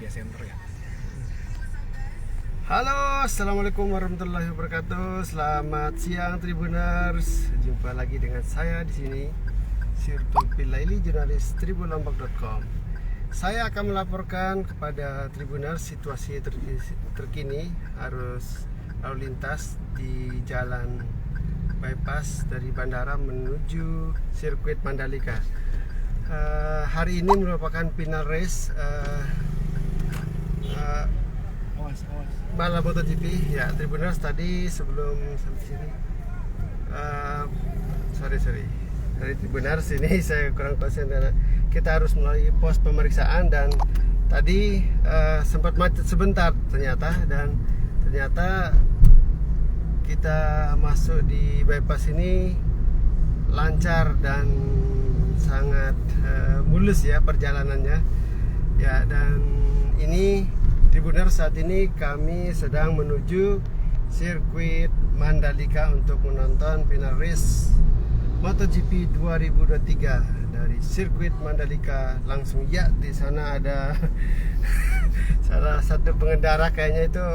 media center ya. Halo, assalamualaikum warahmatullahi wabarakatuh. Selamat siang Tribuners. Jumpa lagi dengan saya di sini, Sirtul Pilaili, jurnalis tribunlombok.com. Saya akan melaporkan kepada Tribuners situasi terkini arus lalu lintas di jalan bypass dari bandara menuju sirkuit Mandalika. Hari ini merupakan final race balap MotoGP ya. Tribuners, tadi sebelum sampai sini sorry dari Tribuners ini saya kurang konsen karena kita harus melalui pos pemeriksaan dan tadi sempat macet sebentar ternyata kita masuk di bypass ini lancar dan sangat mulus ya perjalanannya ya. Dan ini Tribuners, saat ini kami sedang menuju sirkuit Mandalika untuk menonton final race MotoGP 2023 dari sirkuit Mandalika langsung. Ya, di sana ada salah satu pengendara kayaknya itu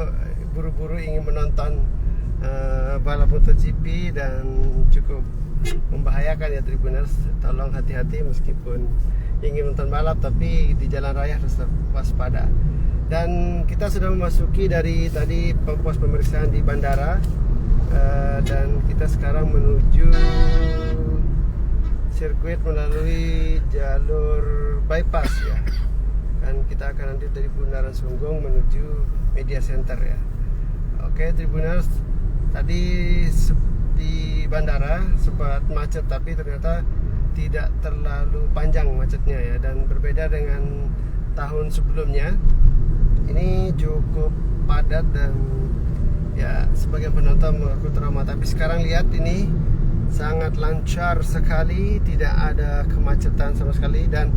buru-buru ingin menonton balap MotoGP dan cukup membahayakan ya Tribuners. Tolong hati-hati meskipun ingin nonton balap, tapi di jalan raya harus waspada. Dan kita sudah memasuki dari tadi pos pemeriksaan di bandara dan kita sekarang menuju sirkuit melalui jalur bypass ya. Dan kita akan nanti dari Bundaran Sunggung menuju media center ya. Oke Tribuners, tadi di bandara sempat macet tapi ternyata tidak terlalu panjang macetnya ya, dan berbeda dengan tahun sebelumnya. Ini cukup padat dan ya sebagian penonton mengaku trauma, tapi sekarang lihat ini sangat lancar sekali, tidak ada kemacetan sama sekali. Dan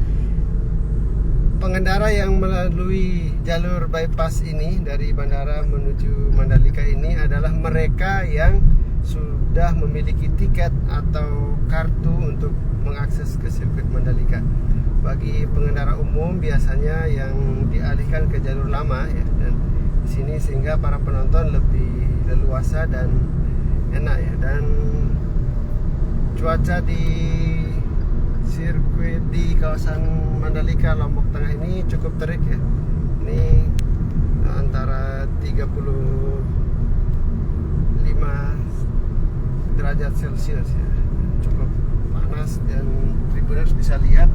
pengendara yang melalui jalur bypass ini dari bandara menuju Mandalika ini adalah mereka yang sudah memiliki tiket atau kartu untuk mengakses ke sirkuit Mandalika. Bagi pengendara umum biasanya yang dialihkan ke jalur lama ya, dan di sini sehingga para penonton lebih leluasa dan enak ya. Dan cuaca di sirkuit di kawasan Mandalika Lombok Tengah ini cukup terik ya. Ini antara 35 derajat Celcius ya, cukup panas. Dan Tribuners bisa lihat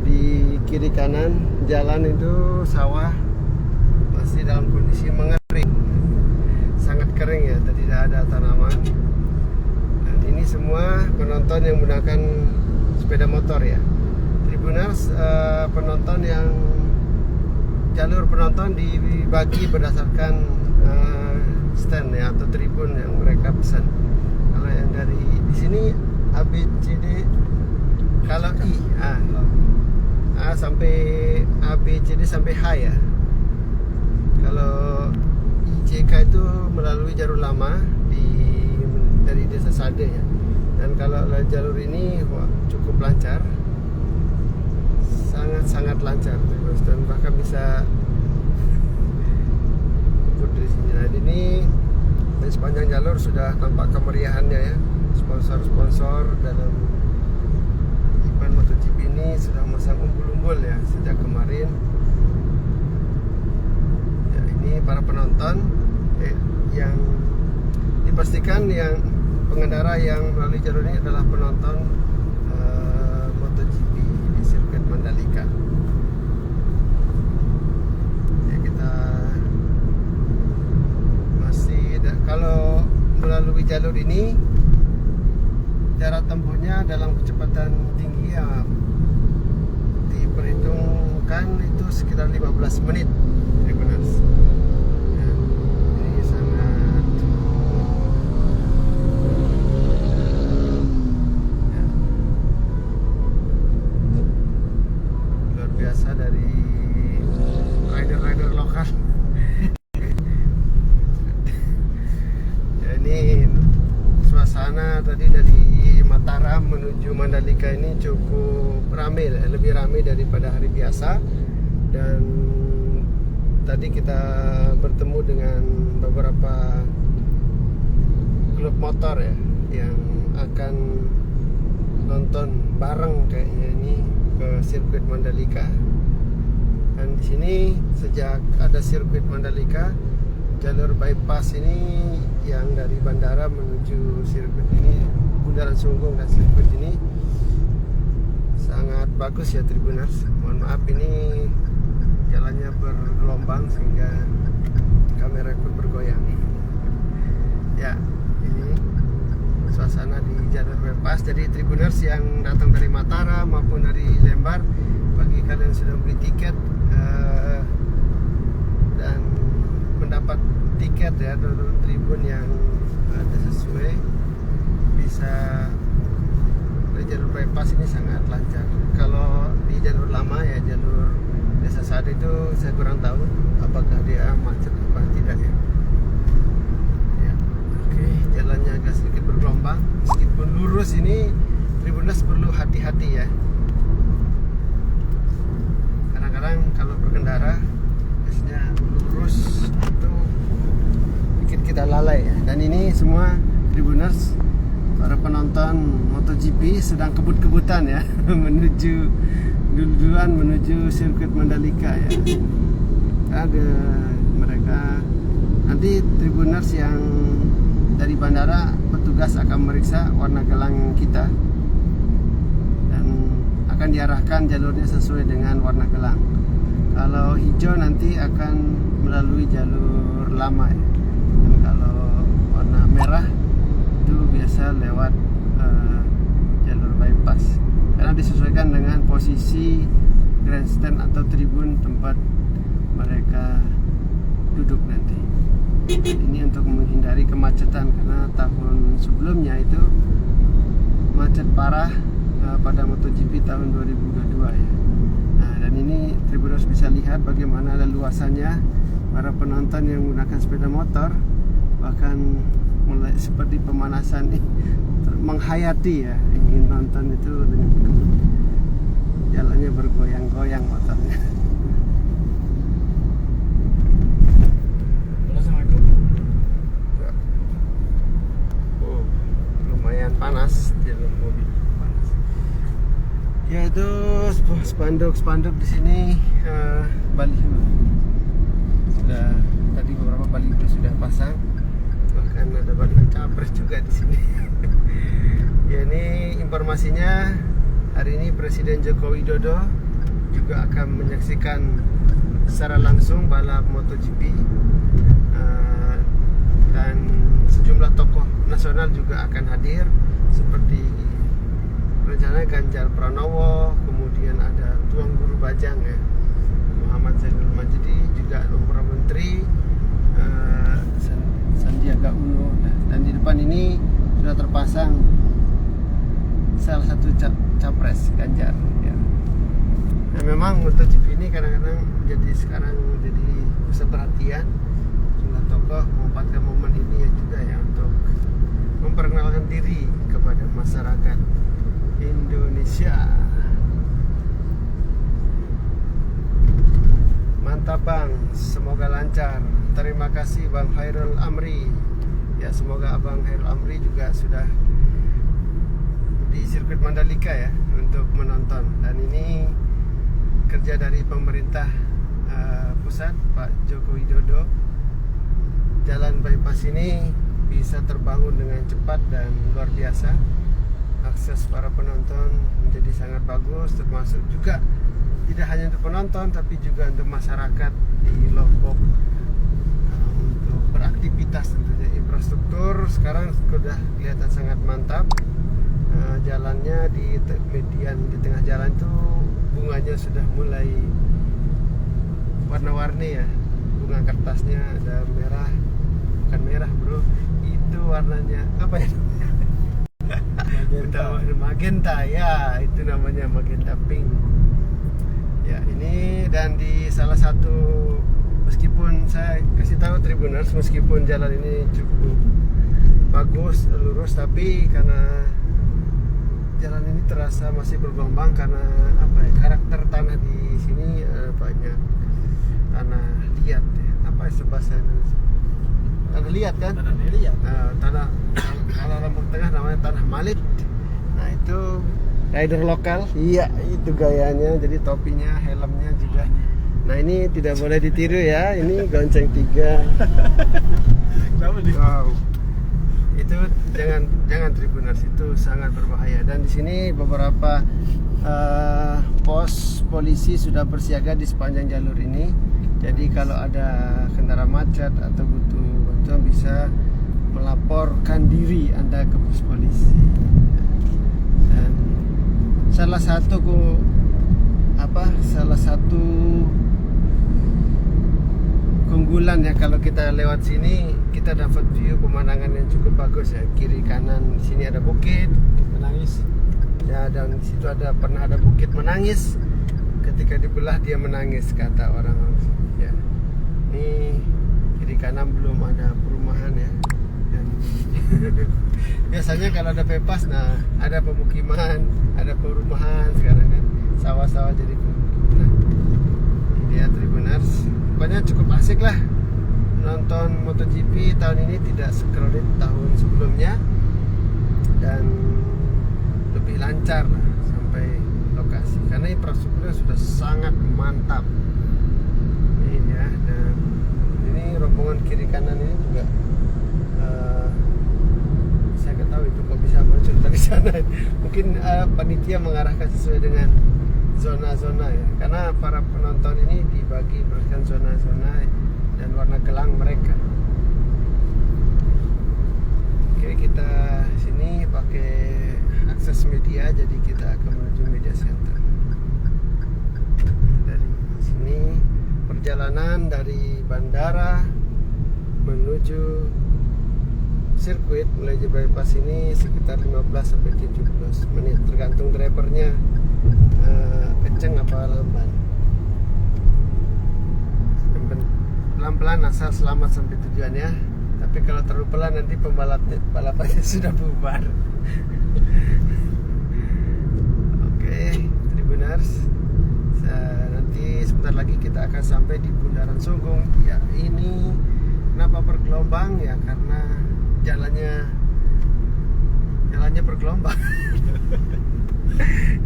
di kiri kanan jalan itu sawah masih dalam kondisi mengering, sangat kering ya, tidak ada tanaman. Dan ini semua penonton yang menggunakan sepeda motor ya. Tribuners, penonton yang jalur penonton dibagi berdasarkan stand ya atau tribun yang mereka pesan. Kalau yang dari di sini ABCD, kalau A sampai ABCD sampai H ya. Kalau IJK itu melalui jalur lama dari Desa Sade ya. Dan kalau jalur ini cukup lancar, sangat lancar terus, dan bahkan bisa ikut dari sini. Nah ini di sepanjang jalur sudah tampak kemeriahannya ya. Sponsor-sponsor dalam event MotoGP ini sudah memasang umbul-umbul ya sejak kemarin ya. Ini para penonton yang dipastikan yang pengendara yang melalui jalur ini adalah penonton MotoGP di sirkuit Mandalika ya. Kita masih kalau melalui jalur ini jarak tempuhnya dalam kecepatan tinggi ya, diperhitungkan itu sekitar 15 menit. Tribuners, ini sangat ya, luar biasa dari rider-rider lokal. Ya, ini suasana tadi dari Mataram menuju Mandalika ini cukup ramai, lebih ramai daripada hari biasa. Dan tadi kita bertemu dengan beberapa klub motor ya yang akan nonton bareng kayaknya ini ke sirkuit Mandalika. Dan di sini sejak ada sirkuit Mandalika, jalur bypass ini yang dari bandara menuju sirkuit ini, Bundaran Sunggung dan sirkuit ini sangat bagus ya Tribuners. Mohon maaf ini jalannya bergelombang sehingga kamera ikut bergoyang. Ya, ini suasana di jalur bypass. Jadi Tribuners yang datang dari Mataram maupun dari Lembar, bagi kalian yang sudah beli tiket dan mendapat tiket ya duduk tribun yang sesuai, bisa di jalur bypass ini sangat lancar. Kalau di jalur lama ya jalur Desa Sade itu saya kurang tahu apakah dia macet apa tidak ya. Ya, oke, jalannya agak sedikit bergelombang. Meskipun lurus ini Tribuners perlu hati-hati ya. Kadang-kadang kalau berkendara biasanya lurus itu bikin kita lalai ya. Dan ini semua Tribuners, para penonton MotoGP sedang kebut-kebutan ya menuju duluan menuju sirkuit Mandalika ya. Ada mereka nanti Tribuners yang dari bandara, petugas akan meriksa warna gelang kita dan akan diarahkan jalurnya sesuai dengan warna gelang. Kalau hijau nanti akan melalui jalur lama ya. Dan kalau warna merah itu biasa lewat jalur bypass, karena disesuaikan dengan posisi grandstand atau tribun tempat mereka duduk nanti. Ini untuk menghindari kemacetan, karena tahun sebelumnya itu macet parah pada MotoGP tahun 2022 ya. Nah, dan ini Tribuners bisa lihat bagaimana leluasannya para penonton yang menggunakan sepeda motor, bahkan mulai seperti pemanasan nih, menghayati ya, ingin nonton itu dengan jalannya bergoyang-goyang motornya. Assalamualaikum. Oh, lumayan panas di dalam mobil, panas. Ya itu spanduk di sini, baliho sudah, tadi beberapa baliho sudah pasang. Bahkan ada baliho capres juga di sini. Ya, ini informasinya, hari ini Presiden Joko Widodo juga akan menyaksikan secara langsung balap MotoGP, dan sejumlah tokoh nasional juga akan hadir seperti rencananya Ganjar Pranowo, kemudian ada Tuan Guru Bajang ya, Muhammad Zainul Majdi, juga beberapa menteri, Sandiaga Uno, dan di depan ini sudah terpasang salah satu capres Ganjar ya. Nah, memang MotoGP ini kadang-kadang sekarang jadi pusat perhatian. Jumlah tokoh memanfaatkan momen ini ya juga ya untuk memperkenalkan diri kepada masyarakat Indonesia. Mantap Bang, semoga lancar. Terima kasih Bang Hairul Amri. Ya, semoga Abang Hairul Amri juga sudah di sirkuit Mandalika ya untuk menonton. Dan ini kerja dari pemerintah pusat, Pak Joko Widodo. Jalan bypass ini bisa terbangun dengan cepat dan luar biasa. Akses para penonton menjadi sangat bagus, termasuk juga tidak hanya untuk penonton tapi juga untuk masyarakat di Lombok untuk beraktivitas. Tentunya infrastruktur sekarang sudah kelihatan sangat mantap. Jalannya di median, di tengah jalan itu bunganya sudah mulai warna-warni ya. Bunga kertasnya ada merah, bukan merah bro, itu warnanya apa ya? Magenta ya, itu namanya magenta pink. Ya, ini dan di salah satu, meskipun saya kasih tahu Tribuners, meskipun jalan ini cukup bagus, lurus, tapi karena jalan ini terasa masih bergelombang karena apa ya, karakter tanah di sini banyak bahasa Indonesia? Tanah liat kan? Tanah liat. Tanah kalau Lombok Tengah namanya tanah malit. Nah itu rider lokal. Iya itu gayanya. Jadi topinya, helmnya juga. Nah ini tidak boleh ditiru ya. Ini gonceng 3. Wow. Itu jangan Tribuners, itu sangat berbahaya. Dan di sini beberapa pos polisi sudah bersiaga di sepanjang jalur ini. Jadi kalau ada kendaraan macet atau butuh bantuan bisa melaporkan diri Anda ke pos polisi. Dan salah satu keunggulan ya kalau kita lewat sini, kita dapat view pemandangan yang cukup bagus ya. Kiri kanan di sini ada bukit menangis. Ya, dan di situ pernah ada bukit menangis. Ketika dibelah dia menangis, kata orang. Ya. Ini kiri kanan belum ada perumahan ya. Dan biasanya kalau ada bebas, nah ada pemukiman, ada perumahan. Sekarang kan sawah-sawah jadi pemukiman. Nah, ini dia Tribuners. Pokoknya cukup asik lah nonton MotoGP tahun ini, tidak sekrowded tahun sebelumnya dan lebih lancar lah sampai lokasi karena infrastrukturnya sudah sangat mantap. Ini ya, dan ini rombongan kiri kanan ini juga saya nggak tahu itu kok bisa muncul dari sana. Mungkin panitia mengarahkan sesuai dengan zona-zona ya, karena para penonton ini dibagi berdasarkan zona-zona dan warna gelang mereka. Oke, kita sini pakai akses media, jadi kita akan menuju media center. Dari sini perjalanan dari bandara menuju sirkuit mulai di bypass ini sekitar 15 sampai 17 menit tergantung drivernya kenceng apa lamban. Pelan-pelan asal selamat sampai tujuan ya. Tapi kalau terlalu pelan nanti balapannya sudah bubar. Oke, Tribuners. Nanti sebentar lagi kita akan sampai di Bundaran Sunggung. Ya, ini kenapa bergelombang ya? Karena jalannya bergelombang.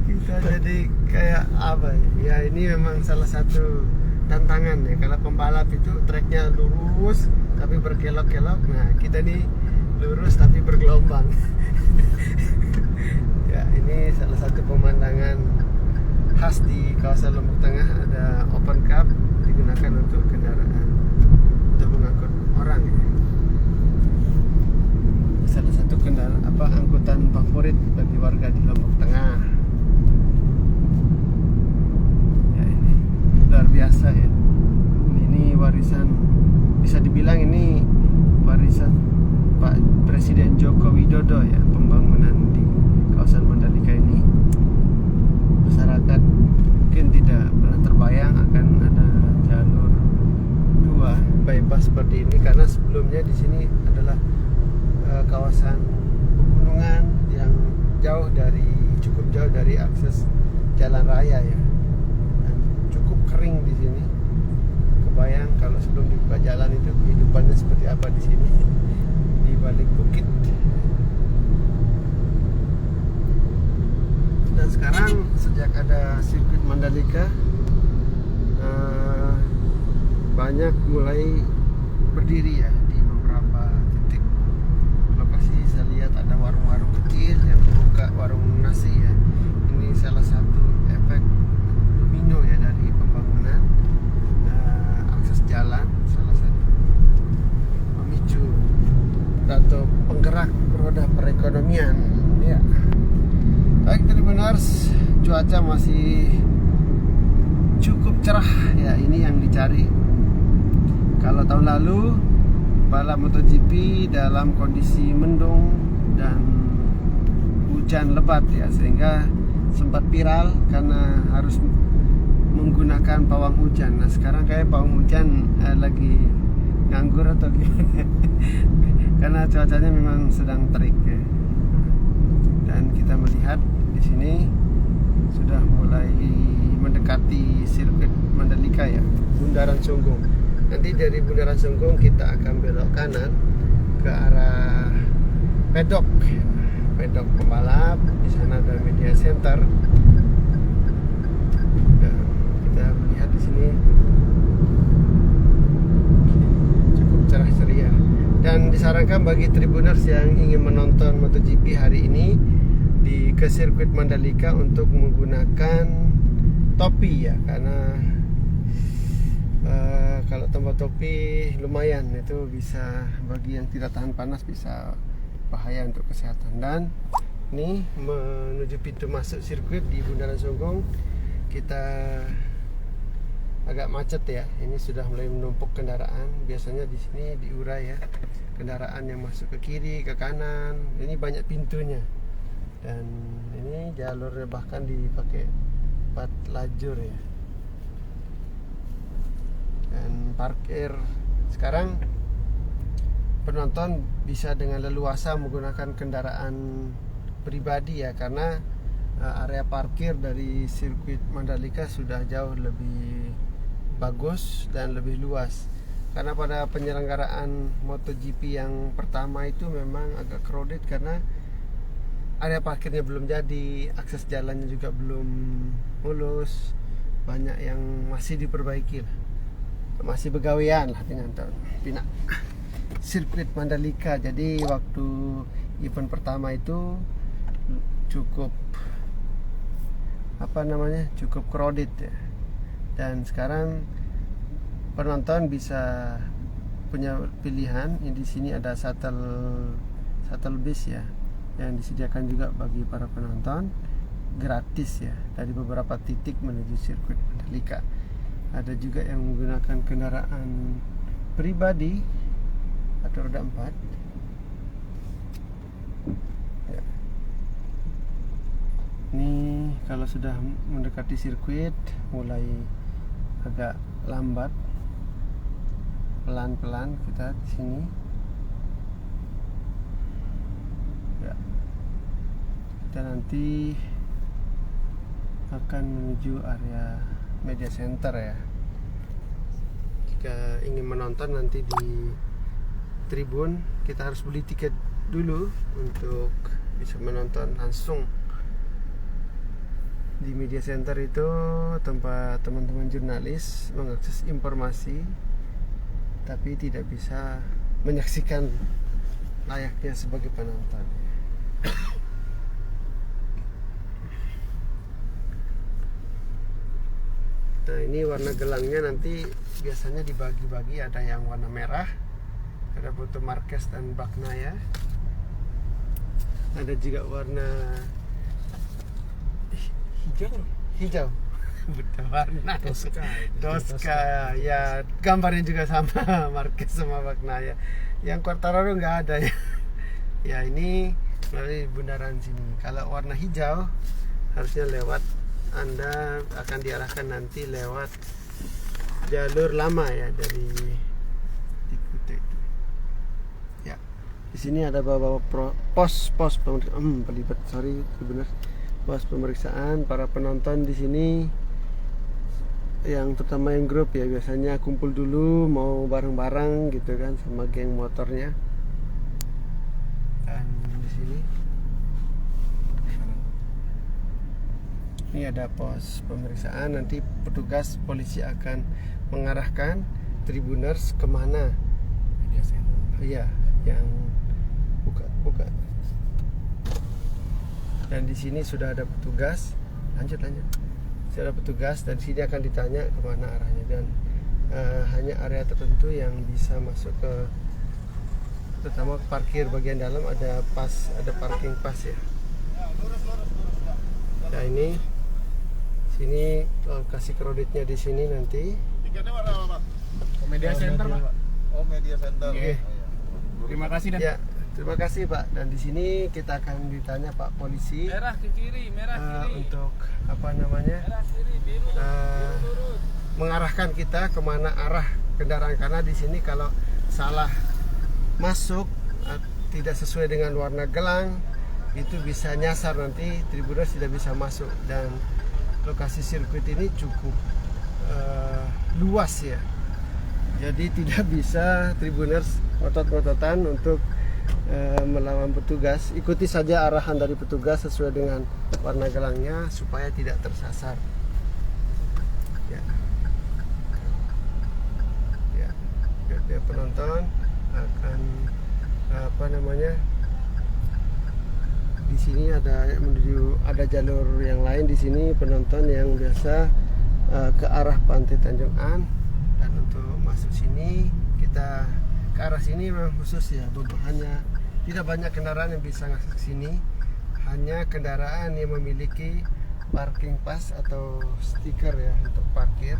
Kita jadi kayak apa ya? Ini memang salah satu tantangan ya. Kalau pembalap itu treknya lurus tapi berkelok-kelok. Nah, kita nih lurus tapi bergelombang. Ya, ini salah satu pemandangan khas di kawasan Lombok Tengah. Ada open cab digunakan untuk kendaraan untuk mengangkut orang ya. Salah satu kendaraan angkutan favorit bagi warga di Lombok Tengah. Ya, ini luar biasa ya. Ini warisan, bisa dibilang ini warisan Pak Presiden Joko Widodo ya, pembangunan di kawasan Mandalika ini. Masyarakat mungkin tidak pernah terbayang akan ada jalur 2 bypass seperti ini, karena sebelumnya di sini adalah kawasan pegunungan yang cukup jauh dari akses jalan raya ya, dan cukup kering di sini. Kebayang kalau sebelum dibuka jalan itu kehidupannya seperti apa di sini di balik bukit. Dan sekarang sejak ada sirkuit Mandalika, banyak mulai berdiri ya di beberapa titik lokasi. Saya lihat ada warung-warung kecil yang buka warung nasi ya. Ini salah satu efek domino ya dari pembangunan akses jalan, salah satu pemicu atau penggerak roda perekonomian ya. Baik Tribuners, cuaca masih cukup cerah ya, ini yang dicari. Kalau tahun lalu balap MotoGP dalam kondisi mendung dan hujan lebat ya, sehingga sempat viral karena harus menggunakan pawang hujan. Nah sekarang kayak pawang hujan lagi nganggur atau gimana karena cuacanya memang sedang terik ya. Dan kita melihat di sini sudah mulai mendekati sirkuit Mandalika ya, Bundaran Sunggung. Nanti dari Bundaran Sunggung kita akan belok kanan ke arah pedok pembalap. Di sana ada media center. Nah, kita melihat di sini cukup cerah ceria. Dan disarankan bagi Tribuners yang ingin menonton MotoGP hari ini ke sirkuit Mandalika untuk menggunakan topi ya, karena kalau tanpa topi lumayan itu bisa, bagi yang tidak tahan panas bisa bahaya untuk kesehatan. Dan ini menuju pintu masuk sirkuit di Bundaran Sunggung, kita agak macet ya. Ini sudah mulai menumpuk kendaraan. Biasanya di sini diurai ya, kendaraan yang masuk ke kiri, ke kanan. Ini banyak pintunya. Dan ini jalurnya bahkan dipakai 4 lajur ya. Dan parkir sekarang penonton bisa dengan leluasa menggunakan kendaraan pribadi ya, karena area parkir dari sirkuit Mandalika sudah jauh lebih bagus dan lebih luas. Karena pada penyelenggaraan MotoGP yang pertama itu memang agak crowded karena area parkirnya belum jadi, akses jalannya juga belum mulus, banyak yang masih diperbaiki lah, masih begawean lah dengan pina sirkuit Mandalika. Jadi waktu event pertama itu cukup cukup crowded ya. Dan sekarang penonton bisa punya pilihan. Di sini ada shuttle bus ya, yang disediakan juga bagi para penonton gratis ya, dari beberapa titik menuju sirkuit Mandalika. Ada juga yang menggunakan kendaraan pribadi atau roda 4 ya. Ini kalau sudah mendekati sirkuit mulai agak lambat, pelan-pelan kita di sini ya. Kita nanti akan menuju area media center ya. Jika ingin menonton nanti di tribun, kita harus beli tiket dulu untuk bisa menonton langsung. Di media center itu tempat teman-teman jurnalis mengakses informasi, tapi tidak bisa menyaksikan layaknya sebagai penonton. Nah, ini warna gelangnya nanti biasanya dibagi-bagi, ada yang warna merah, ada foto Marquez dan Bagnaia. Ada juga warna hijau. Berwarna Tosca. Ya, gambarnya juga sama Marquez sama Bagnaia. Yang Quartararo nggak ada ya. Ya, ini melalui bundaran sini. Kalau warna hijau harusnya lewat, Anda akan diarahkan nanti lewat jalur lama ya, dari Tikute itu. Ya, di sini ada pos pelibet, benar. Pos pemeriksaan para penonton di sini, yang terutama yang grup ya, biasanya kumpul dulu mau bareng-bareng gitu kan sama geng motornya. Dan di sini ini ada pos pemeriksaan. Nanti petugas polisi akan mengarahkan Tribuners kemana? Media center. Iya, yang buka. Dan di sini sudah ada petugas. Lanjut. Sudah ada petugas dan di sini akan ditanya kemana arahnya, dan hanya area tertentu yang bisa masuk ke, terutama parkir bagian dalam ada parking pas ya. Nah, ini sini lokasi kreditnya di sini nanti. Tiketnya warna apa, Pak? Media center, Pak. Oh, media center. Oke. Terima kasih dan. Ya, terima kasih Pak. Dan di sini kita akan ditanya Pak polisi. Merah ke kiri, merah kiri. Untuk apa namanya? Merah kiri, biru lurus. Mengarahkan kita kemana arah kendaraan, karena di sini kalau salah masuk tidak sesuai dengan warna gelang itu bisa nyasar, nanti Tribuners tidak bisa masuk. Dan lokasi sirkuit ini cukup luas ya, Jadi tidak bisa Tribuners otot-ototan untuk melawan petugas. Ikuti saja arahan dari petugas sesuai dengan warna gelangnya supaya tidak tersasar. Ya. Ya. Dia penonton akan di sini ada jalur yang lain di sini, penonton yang biasa ke arah Pantai Tanjung An, dan untuk masuk sini kita ke arah sini memang khusus ya, hanya tidak banyak kendaraan yang bisa masuk ke sini, hanya kendaraan yang memiliki parking pass atau stiker ya untuk parkir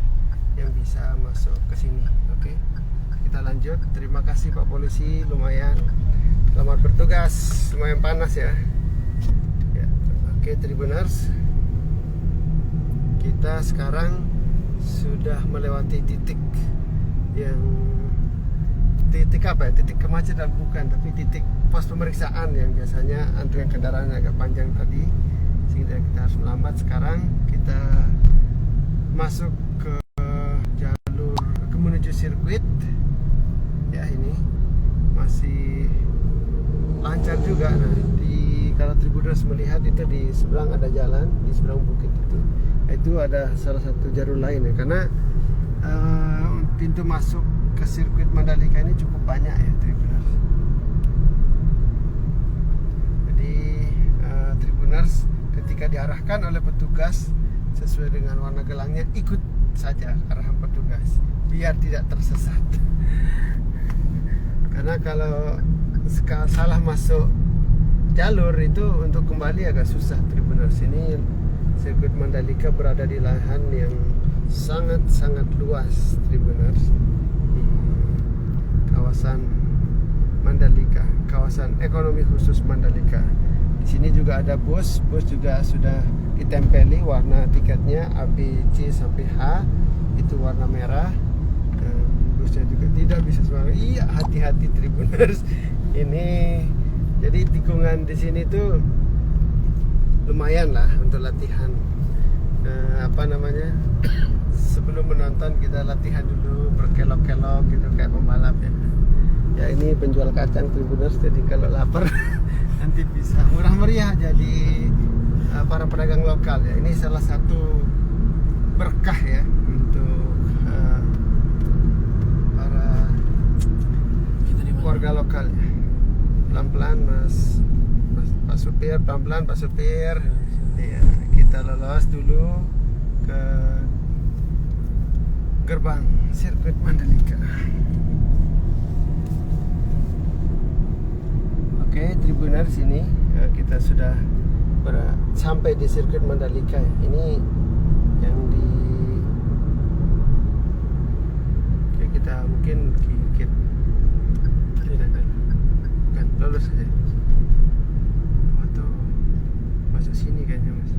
yang bisa masuk ke sini. Oke, kita lanjut. Terima kasih Pak Polisi, lumayan selamat bertugas, lumayan panas ya. Oke Tribuners, kita sekarang sudah melewati titik kemacetan bukan, tapi titik pos pemeriksaan yang biasanya antrian kendaraan agak panjang tadi, sehingga kita harus melambat. Sekarang kita masuk ke jalur menuju sirkuit ya, ini masih lancar juga. Nah, kalau Tribuners melihat itu di seberang ada jalan, di seberang bukit itu ada salah satu jalur lain ya, karena pintu masuk ke sirkuit Mandalika ini cukup banyak ya Tribuners. Jadi Tribuners ketika diarahkan oleh petugas sesuai dengan warna gelangnya, ikut saja arahan petugas biar tidak tersesat. Karena kalau salah masuk jalur itu untuk kembali agak susah Tribuners. Ini sirkuit Mandalika berada di lahan yang sangat-sangat luas Tribuners, di kawasan Mandalika, kawasan ekonomi khusus Mandalika. Di sini juga ada bus juga sudah ditempeli warna tiketnya A, B, C sampai H, itu warna merah. Dan busnya juga tidak bisa sembarangan. Iya, hati-hati Tribuners. Ini jadi tikungan di sini tuh lumayan lah untuk latihan. Sebelum menonton kita latihan dulu berkelok-kelok gitu kayak pembalap ya. Ya ini penjual kacang Tribuners, jadi kalau lapar nanti bisa murah meriah jadi para pedagang lokal ya. Ini salah satu berkah ya untuk para warga lokal ya. Pelan-pelan Pak supir, pelan-pelan Pak supir ya, kita lolos dulu ke gerbang sirkuit Mandalika. Oke Tribuners, ini kita sudah sampai di sirkuit Mandalika ya. Ini yang kita mungkin lolos saja. Waktu masuk sini kayaknya Mas.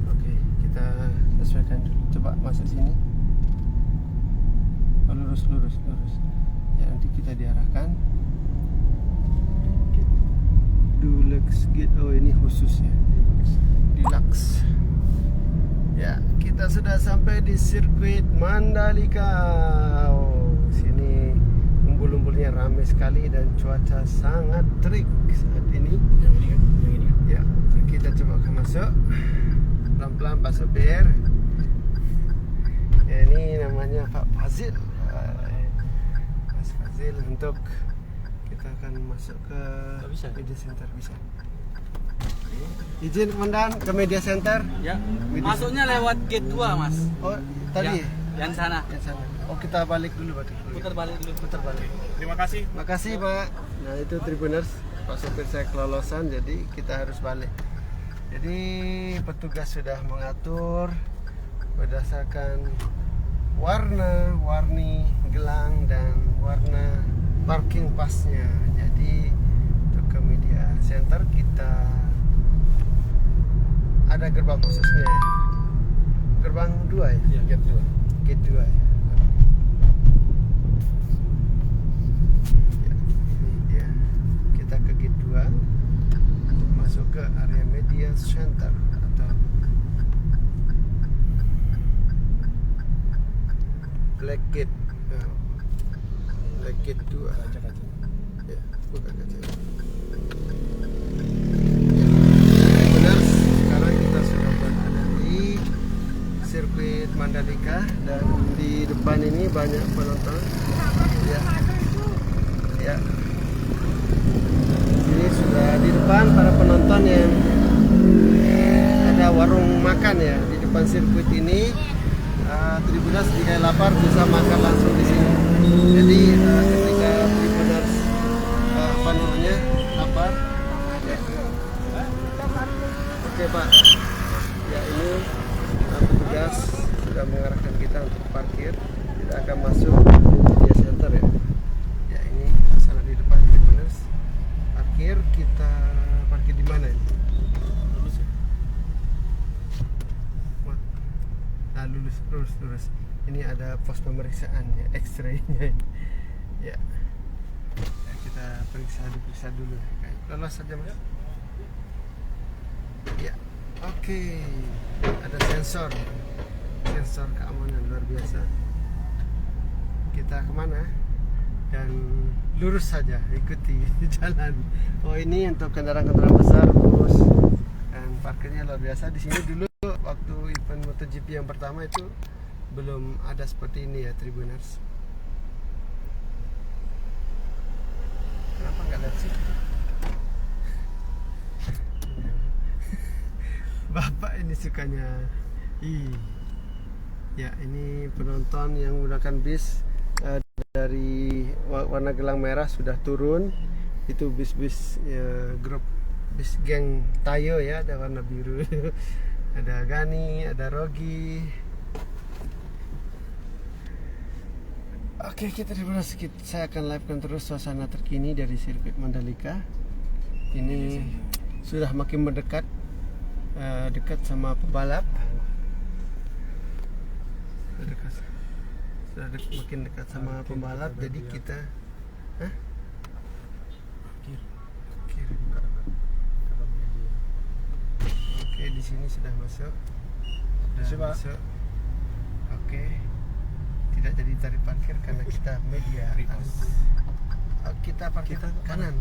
Oke, kita sesuaikan dulu. Coba masuk sini. Oh, lurus. Ya, nanti kita diarahkan. Deluxe Gate. Oh, ini khusus ya. Deluxe. Ya, kita sudah sampai di sirkuit Mandalika. Oh, sini umbul-umbulnya ramai sekali dan cuaca sangat terik saat ini. Yang ini kan? Ya, kita coba masuk pelan-pelan Pak supir. Ya, ini namanya Pak Fazil. Mas Fazil, untuk kita akan masuk ke media center. Bisa. Izin komandan ke media center. Ya. Masuknya lewat gate 2, Mas. Oh, tadi. Yang sana. Oh, kita balik dulu berarti. Putar balik. Terima kasih. Makasih Pak. Nah itu Tribuners, Pak supir saya kelolosan, jadi kita harus balik. Jadi petugas sudah mengatur berdasarkan warna-warni gelang dan warna parking pasnya. Jadi untuk ke media center kita ada gerbang khususnya. Gerbang 2 ya? Iya, gate 2. Gate 2 ya. Ke gate 2 untuk masuk ke area media center atau black gate. Ya. Gate 2. Kaca-kaca. Ya, buka kaca. Ya. Benar, sekarang kita sudah berada di sirkuit Mandalika dan di depan ini banyak penonton. Ya. Ya. Ini sudah di depan para penonton yang ada warung makan ya di depan sirkuit ini. Tribuners jika lapar bisa makan langsung di sini. Jadi ketika Tribuners apa namanya lapar, ya. Oke Pak, ya ini petugas sudah mengarahkan kita untuk parkir. Kita akan masuk ke media center ya. Ya ini sana di depan Tribuners. Parkir, kita parkir di mana ini? Lulus ya. Nah, lurus. Ini ada pos pemeriksaan ya, X-ray-nya. Ya. Ya, kita diperiksa dulu. Lolos saja Mas. Ya. Oke. Ada sensor keamanan luar biasa. Kita kemana? Dan lurus saja, ikuti jalan. Oh ini untuk kendaraan-kendaraan besar, bus. Dan parkirnya luar biasa. Di sini dulu waktu event MotoGP yang pertama itu belum ada seperti ini ya, Tribuners. Kenapa nggak lihat sih? Bapak ini sukanya. Ya ini penonton yang menggunakan bis dari warna gelang merah sudah turun. Itu bis-bis ya, grup bis geng Tayo ya, ada warna biru. Ada Gani, ada Rogi. Oke, saya akan live-kan terus suasana terkini dari sirkuit Mandalika. Ini sudah makin mendekat, dekat sama pebalap. Makin dekat sama pembalap. Jadi kita, Oke, di sini sudah masuk. Masuk. Oke. Tidak jadi tarik parkir karena kita media. Kita parkir kanan.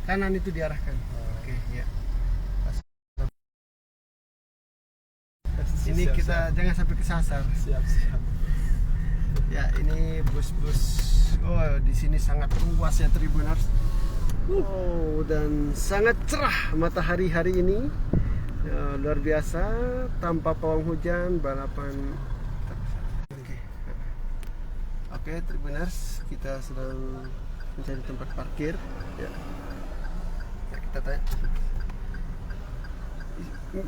Kanan itu diarahkan. Oke, ya. Ini kita jangan sampai kesasar. Siap. Ya, ini bus-bus. Oh, di sini sangat luas ya Tribuners. Oh, dan sangat cerah matahari hari ini. Ya, luar biasa, tanpa pawang hujan, balapan. Oke, Tribuners, kita sedang mencari tempat parkir. Ya. Kita tanya.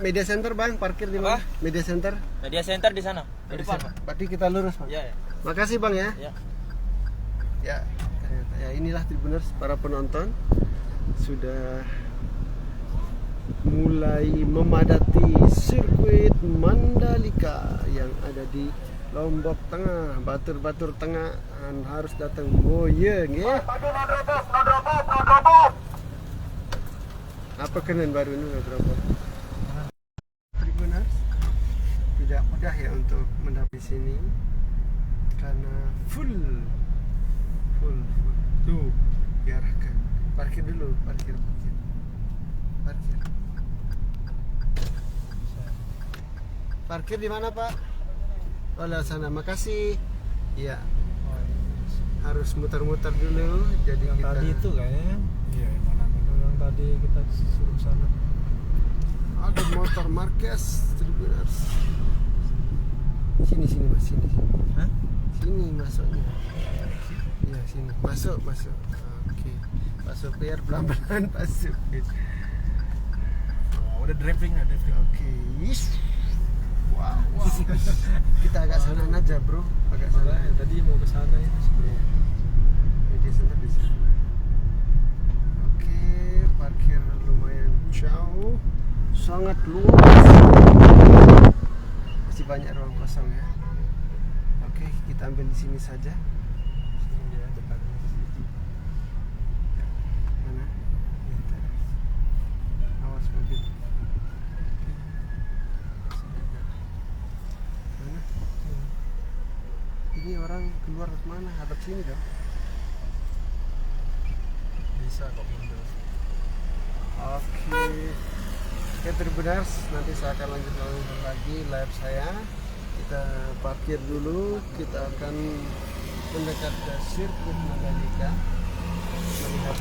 Media center Bang, parkir di mana? Media center. Media center di sana. Di depan, Pak. Berarti kita lurus Bang. Ya. Makasih Bang ya. Ya. Ya, ternyata ya inilah Tribuners, para penonton sudah mulai memadati sirkuit Mandalika yang ada di Lombok Tengah, Batur Tengah, dan harus datang. Oh iya, nggih. Apa kenen baru ini berapa? Tribuners tidak mudah ya untuk mendapat sini karena full. Tuh, diarahkan. Parkir dulu, parkir. Parkir di mana Pak? Oh, lewat sana. Makasih. Iya. Harus muter-muter dulu. Jadi Yang kita tadi itu kayaknya. Iya, mana yang tadi kita suruh sana. ada motor Marquez Tribuners. Sini Mas, sini. Hah? Sini masuknya. Iya, sini. Masuk. Oke. Pak Supir pelan-pelan Pak Supir. Oh, udah drifting. Oke. Wow. Kita agak sana aja, Bro. Agak sana. Malah tadi mau ke sana ya. Media center di sini. Oke, parkir lumayan jauh. Sangat luas. Masih banyak ruang kosong ya. Oke, kita ambil di sini saja. Sini ya, depannya. Mana? Awas mobil. Ini orang keluar ke mana? Hadap sini dong. Bisa kok mundur. Oke. Oke, Tribuners, nanti saya akan lanjut lagi live saya. Kita parkir dulu, kita akan mendekat ke sirkuit Mandalika melihat